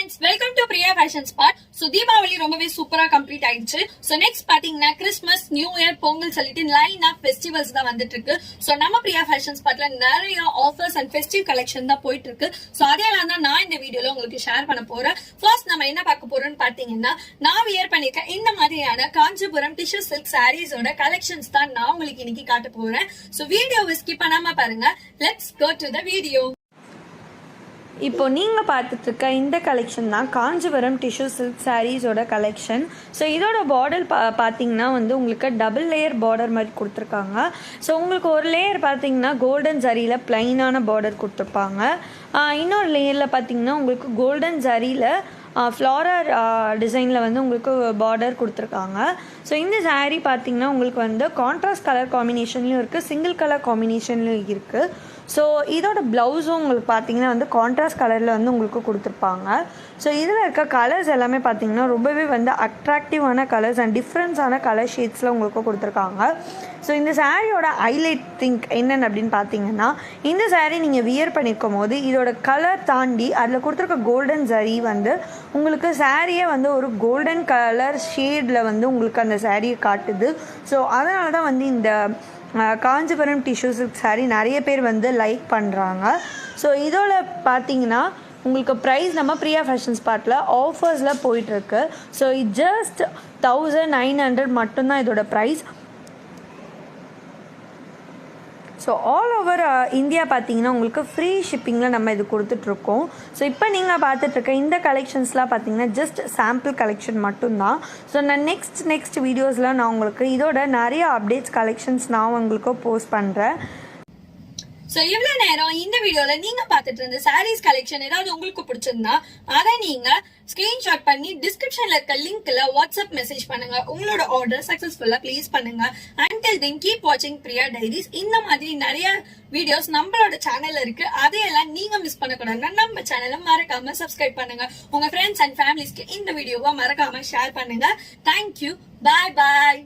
friends, welcome to Priya Fashion Spot. So Deepavali ரொம்பவே சூப்பரா complete ஆயிடுச்சு. So next பாத்தீங்கன்னா கிறிஸ்மஸ், நியூ இயர், பொங்கல் சொல்லிட்டு லைன் ஆஃப் ஃபெஸ்டிவல்ஸ் தான் வந்துட்டு இருக்கு. So நம்ம Priya Fashion Spotல நிறைய ஆஃபர்ஸ் அண்ட் ஃபெஸ்டிவ் கலெக்ஷன் தான் போயிட்டு இருக்கு. So அதெல்லாம் தான் நான் இந்த வீடியோல உங்களுக்கு ஷேர் பண்ண போறேன். ஃபர்ஸ்ட் நம்ம என்ன பார்க்க போறோம்னு பாத்தீங்கன்னா நான் வியர் பண்ணிருக்க இந்த மாதிரியான காஞ்சிபுரம் டிஷ்யூ சில்க் சாரீஸோட கலெக்ஷன்ஸ் தான் நான் உங்களுக்கு இன்னைக்கு காட்ட போறேன். So வீடியோவை ஸ்கிப் பண்ணாம பாருங்க. Let's go to the video. இப்போ நீங்கள் பார்த்துட்ருக்க இந்த கலெக்ஷன் தான் காஞ்சிபுரம் டிஷ்யூ சில்க் சாரீஸோட கலெக்ஷன். ஸோ இதோட பார்டர் பார்த்தீங்கன்னா வந்து உங்களுக்கு டபுள் லேயர் பார்டர் மாதிரி கொடுத்துருக்காங்க. ஸோ உங்களுக்கு ஒரு லேயர் பார்த்தீங்கன்னா கோல்டன் ஜரியில் பிளைனான பார்டர் கொடுத்துருப்பாங்க. இன்னொரு லேயரில் பார்த்தீங்கன்னா உங்களுக்கு கோல்டன் ஜரியில் ஃப்ளாரர் டிசைனில் வந்து உங்களுக்கு பார்டர் கொடுத்துருக்காங்க. ஸோ இந்த சாரீ பார்த்திங்கன்னா உங்களுக்கு வந்து கான்ட்ராஸ்ட் கலர் காம்பினேஷன்லையும் இருக்குது, சிங்கிள் கலர் காம்பினேஷன்லையும் இருக்குது. ஸோ இதோட ப்ளவுஸும் உங்களுக்கு பார்த்திங்கன்னா வந்து கான்ட்ராஸ்ட் கலரில் வந்து உங்களுக்கு கொடுத்துருப்பாங்க. ஸோ இதில் இருக்க கலர்ஸ் எல்லாமே பார்த்திங்கன்னா ரொம்பவே வந்து அட்ராக்டிவான கலர்ஸ் அண்ட் டிஃப்ரென்ஸான கலர் ஷேட்ஸில் உங்களுக்கு கொடுத்துருக்காங்க. ஸோ இந்த சாரியோட ஹைலைட் திங்க் என்னென்னு அப்படின்னு பார்த்தீங்கன்னா, இந்த சாரீ நீங்கள் வியர் பண்ணியிருக்கும் போது இதோட கலர் தாண்டி அதில் கொடுத்துருக்க கோல்டன் ஜரி வந்து உங்களுக்கு சாரியை வந்து ஒரு கோல்டன் கலர் ஷேடில் வந்து உங்களுக்கு அந்த சாரியை காட்டுது. ஸோ அதனால தான் வந்து இந்த காஞ்சிபுரம் டிஷ்யூ சில்க் சாரீ நிறைய பேர் வந்து லைக் பண்ணுறாங்க. ஸோ இதோட பார்த்தீங்கன்னா உங்களுக்கு ப்ரைஸ் நம்ம பிரியா ஃபேஷன் ஸ்பாட்டில் ஆஃபர்ஸில் போயிட்டுருக்கு. ஸோ இது ஜஸ்ட் 1900 மட்டும்தான் இதோட price. So all over India பார்த்தீங்கன்னா உங்களுக்கு ஃப்ரீ ஷிப்பிங்கில் நம்ம இது கொடுத்துட்ருக்கோம். ஸோ இப்போ நீங்கள் பார்த்துட்ருக்க இந்த கலெக்ஷன்ஸ்லாம் பார்த்தீங்கன்னா ஜஸ்ட் சாம்பிள் கலெக்ஷன் மட்டும்தான். ஸோ நான் நெக்ஸ்ட் வீடியோஸில் நான் உங்களுக்கு இதோட நிறைய அப்டேட்ஸ் கலெக்ஷன்ஸ் நான் உங்களுக்கு போஸ்ட் பண்ணுறேன். சோ இவ்வளவு நேரம் இந்த வீடியோல நீங்க பாத்துட்டு இருந்த சாரீஸ் கலெக்ஷன் ஏதாவது உங்களுக்கு பிடிச்சிருந்தா அதை நீங்க ஸ்கிரீன்ஷாட் பண்ணி டிஸ்கிரிப்ஷன்ல இருக்க லிங்க்ல வாட்ஸ்அப் மெசேஜ் பண்ணுங்க. உங்களோட ஆர்டர் சக்சஸ்ஃபுல்லா பிளேஸ் பண்ணுங்க. Until then keep watching Priya Diaries. இந்த மாதிரி நிறைய வீடியோஸ் நம்மளோட சேனல்ல இருக்கு. அதையெல்லாம் நீங்க மிஸ் பண்ணக்கூடாதுன்னா நம்ம சேனலை மறக்காம சப்ஸ்கிரைப் பண்ணுங்க. உங்க ஃப்ரெண்ட்ஸ் அண்ட் ஃபேமிலிஸ்க்கு இந்த வீடியோவை மறக்காம ஷேர் பண்ணுங்க. தேங்க்யூ. பாய் பாய்.